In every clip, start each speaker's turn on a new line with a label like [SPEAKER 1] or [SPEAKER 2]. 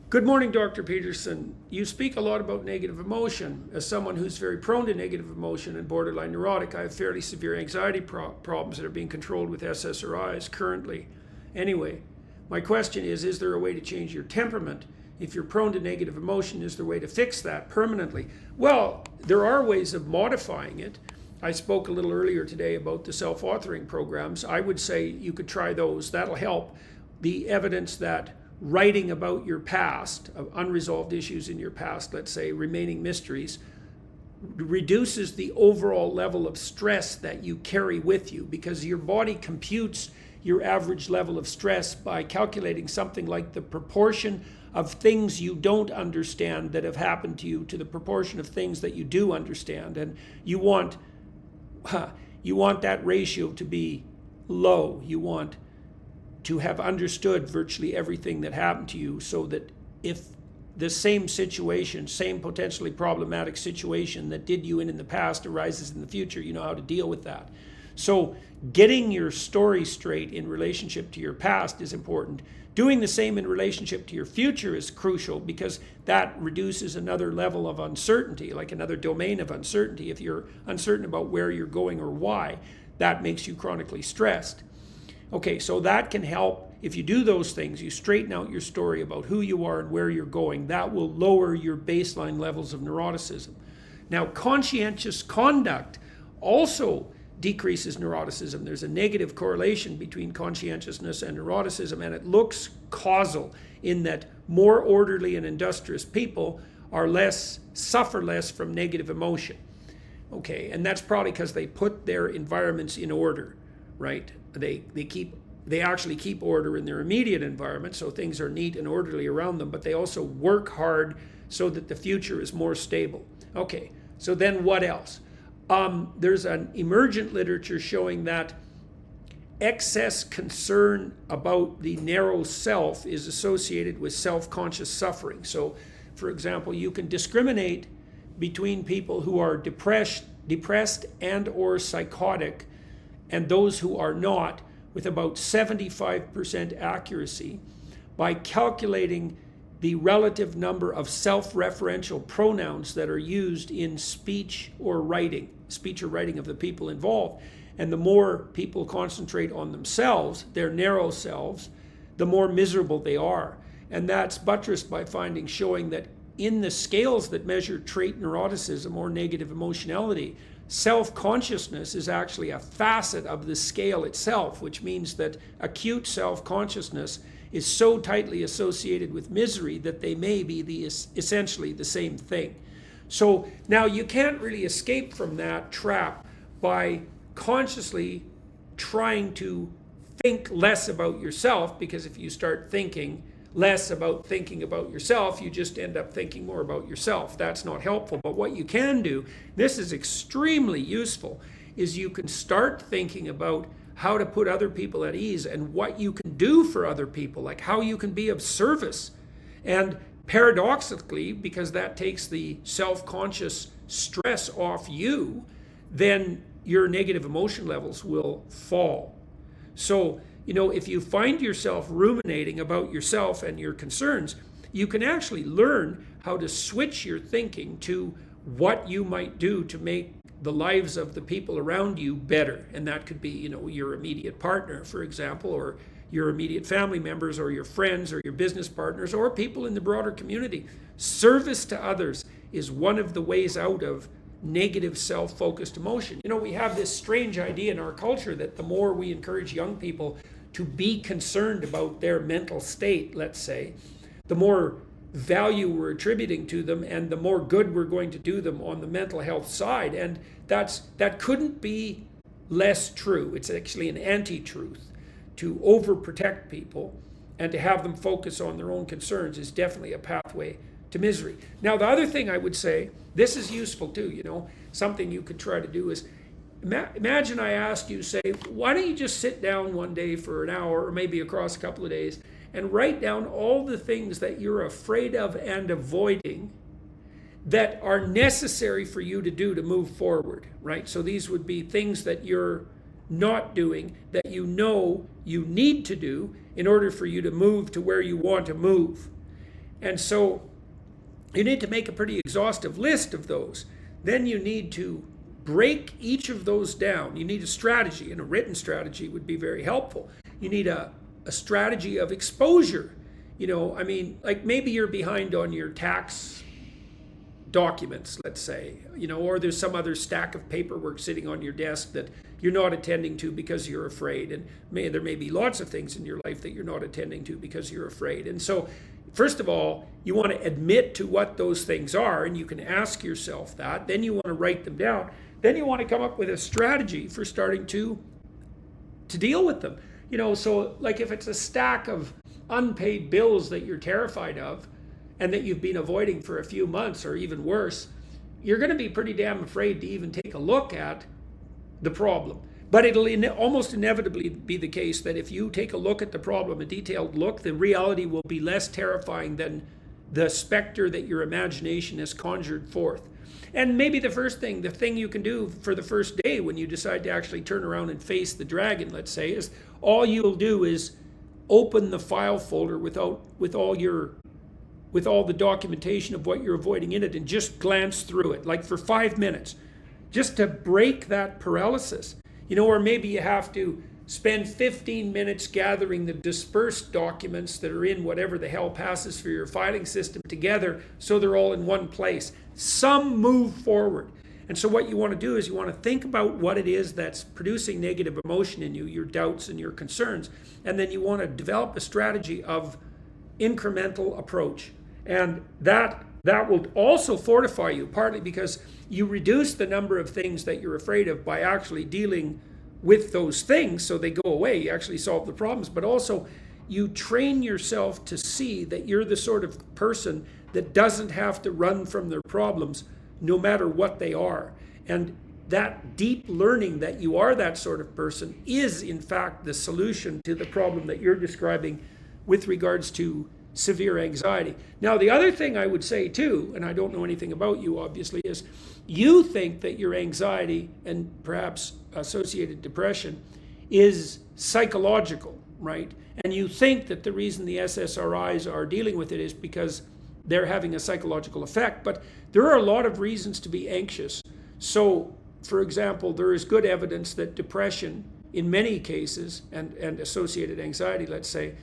[SPEAKER 1] Good morning, Dr. Peterson. You speak a lot about negative emotion. As someone who's very prone to negative emotion and borderline neurotic, I have fairly severe anxiety problems that are being controlled with SSRIs currently. Anyway, my question is there a way to change your temperament? If you're prone to negative emotion, is there a way to fix that permanently? Well, there are ways of modifying it. I spoke a little earlier today about the self-authoring programs. I would say you could try those. That'll help. The evidence that writing about your past, of unresolved issues in your past, let's say remaining mysteries, reduces the overall level of stress that you carry with you, because your body computes your average level of stress by calculating something like the proportion of things you don't understand that have happened to you to the proportion of things that you do understand. And you want that ratio to be low. You want to have understood virtually everything that happened to you, so that if the same situation, same potentially problematic situation that did you in the past arises in the future, you know how to deal with that. So getting your story straight in relationship to your past is important. Doing the same in relationship to your future is crucial, because that reduces another level of uncertainty, like another domain of uncertainty. If you're uncertain about where you're going or why, that makes you chronically stressed. Okay, so that can help. If you do those things, you straighten out your story about who you are and where you're going, that will lower your baseline levels of neuroticism. Now, conscientious conduct also decreases neuroticism. There's a negative correlation between conscientiousness and neuroticism, and it looks causal in that more orderly and industrious people suffer less from negative emotion. Okay, and that's probably because they put their environments in order, right? They actually keep order in their immediate environment, so things are neat and orderly around them, but they also work hard so that the future is more stable. Okay, so then what else? There's an emergent literature showing that excess concern about the narrow self is associated with self-conscious suffering. So, for example, you can discriminate between people who are depressed and or psychotic and those who are not with about 75% accuracy by calculating the relative number of self-referential pronouns that are used in speech or writing of the people involved. And the more people concentrate on themselves, their narrow selves, the more miserable they are. And that's buttressed by findings showing that in the scales that measure trait neuroticism or negative emotionality, self-consciousness is actually a facet of the scale itself, which means that acute self-consciousness is so tightly associated with misery that they may be essentially the same thing. So now you can't really escape from that trap by consciously trying to think less about yourself, because if you start thinking less about thinking about yourself, you just end up thinking more about yourself. That's not helpful. But what you can do, this is extremely useful, is you can start thinking about how to put other people at ease and what you can do for other people, like how you can be of service. And paradoxically, because that takes the self-conscious stress off you, then your negative emotion levels will fall. So, if you find yourself ruminating about yourself and your concerns, you can actually learn how to switch your thinking to what you might do to make the lives of the people around you better. And that could be, your immediate partner, for example, or your immediate family members, or your friends, or your business partners, or people in the broader community. Service to others is one of the ways out of negative self-focused emotion. We have this strange idea in our culture that the more we encourage young people to be concerned about their mental state, let's say, the more value we're attributing to them and the more good we're going to do them on the mental health side. And that couldn't be less true. It's actually an anti-truth. To overprotect people and to have them focus on their own concerns is definitely a pathway to misery. Now, the other thing I would say, this is useful too, something you could try to do is, imagine I ask you, say, why don't you just sit down one day for an hour or maybe across a couple of days and write down all the things that you're afraid of and avoiding that are necessary for you to do to move forward, right? So these would be things that you're not doing that you need to do in order for you to move to where you want to move. And so you need to make a pretty exhaustive list of those. Then you need to break each of those down. You need a strategy, and a written strategy would be very helpful. You need a strategy of exposure. I mean, like maybe you're behind on your tax documents, let's say, or there's some other stack of paperwork sitting on your desk that you're not attending to because you're afraid. And there may be lots of things in your life that you're not attending to because you're afraid. And so, first of all, you want to admit to what those things are, and you can ask yourself that. Then you want to write them down. Then you want to come up with a strategy for starting to deal with them. So like if it's a stack of unpaid bills that you're terrified of and that you've been avoiding for a few months or even worse, you're going to be pretty damn afraid to even take a look at the problem. But it'll almost inevitably be the case that if you take a look at the problem, a detailed look, the reality will be less terrifying than the specter that your imagination has conjured forth. And maybe the thing you can do for the first day when you decide to actually turn around and face the dragon, let's say, is all you'll do is open the file folder with all the documentation of what you're avoiding in it and just glance through it, like for 5 minutes, just to break that paralysis. Or maybe you have to spend 15 minutes gathering the dispersed documents that are in whatever the hell passes for your filing system together so they're all in one place. Some move forward. And so what you want to do is you want to think about what it is that's producing negative emotion in you, your doubts and your concerns, and then you want to develop a strategy of incremental approach. And that will also fortify you, partly because you reduce the number of things that you're afraid of by actually dealing with those things so they go away. You actually solve the problems, but also you train yourself to see that you're the sort of person that doesn't have to run from their problems no matter what they are. And that deep learning that you are that sort of person is in fact the solution to the problem that you're describing with regards to severe anxiety. Now, the other thing I would say too, and I don't know anything about you obviously, is you think that your anxiety and perhaps associated depression is psychological, right? And you think that the reason the SSRIs are dealing with it is because they're having a psychological effect, but there are a lot of reasons to be anxious. So, for example, there is good evidence that depression, in many cases, and associated anxiety, let's say,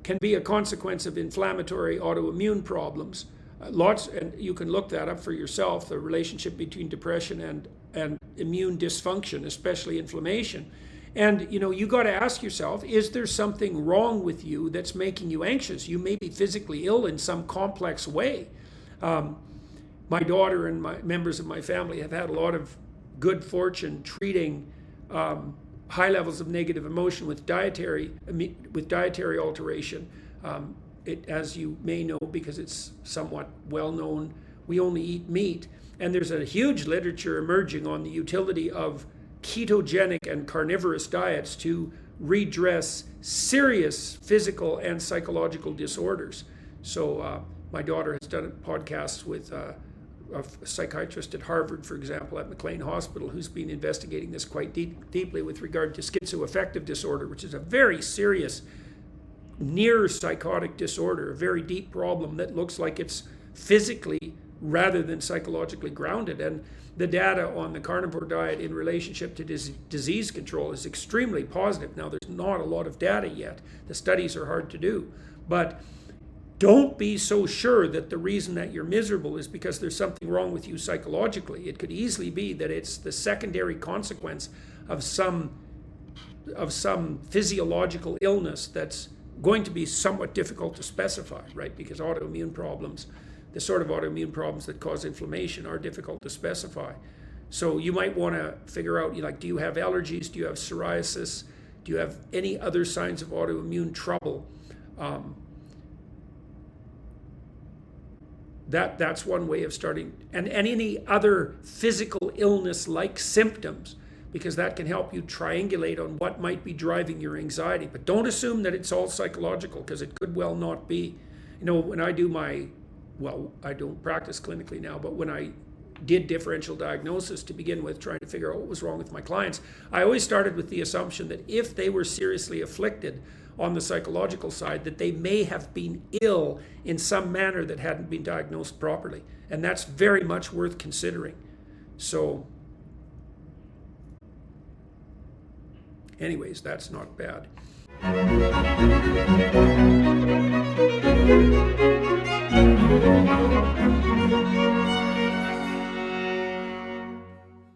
[SPEAKER 1] can be a consequence of inflammatory autoimmune problems. And you can look that up for yourself, the relationship between depression and immune dysfunction, especially inflammation. And you got to ask yourself, is there something wrong with you that's making you anxious? You may be physically ill in some complex way. My daughter and members of my family have had a lot of good fortune treating high levels of negative emotion with dietary alteration. As you may know, because it's somewhat well known, we only eat meat. And there's a huge literature emerging on the utility of ketogenic and carnivorous diets to redress serious physical and psychological disorders. So my daughter has done podcasts with a psychiatrist at Harvard, for example, at McLean Hospital, who's been investigating this quite deeply with regard to schizoaffective disorder, which is a very serious near psychotic disorder, a very deep problem that looks like it's physically rather than psychologically grounded. And the data on the carnivore diet in relationship to disease control is extremely positive. Now, there's not a lot of data yet. The studies are hard to do. But don't be so sure that the reason that you're miserable is because there's something wrong with you psychologically. It could easily be that it's the secondary consequence of some physiological illness that's going to be somewhat difficult to specify, right? Because autoimmune problems, the sort of autoimmune problems that cause inflammation, are difficult to specify. So you might want to figure out, do you have allergies? Do you have psoriasis? Do you have any other signs of autoimmune trouble? That's one way of starting. And any other physical illness-like symptoms, because that can help you triangulate on what might be driving your anxiety. But don't assume that it's all psychological, because it could well not be. When I do I don't practice clinically now, but when I did differential diagnosis to begin with, trying to figure out what was wrong with my clients, I always started with the assumption that if they were seriously afflicted on the psychological side, that they may have been ill in some manner that hadn't been diagnosed properly. And that's very much worth considering. So anyways, that's not bad.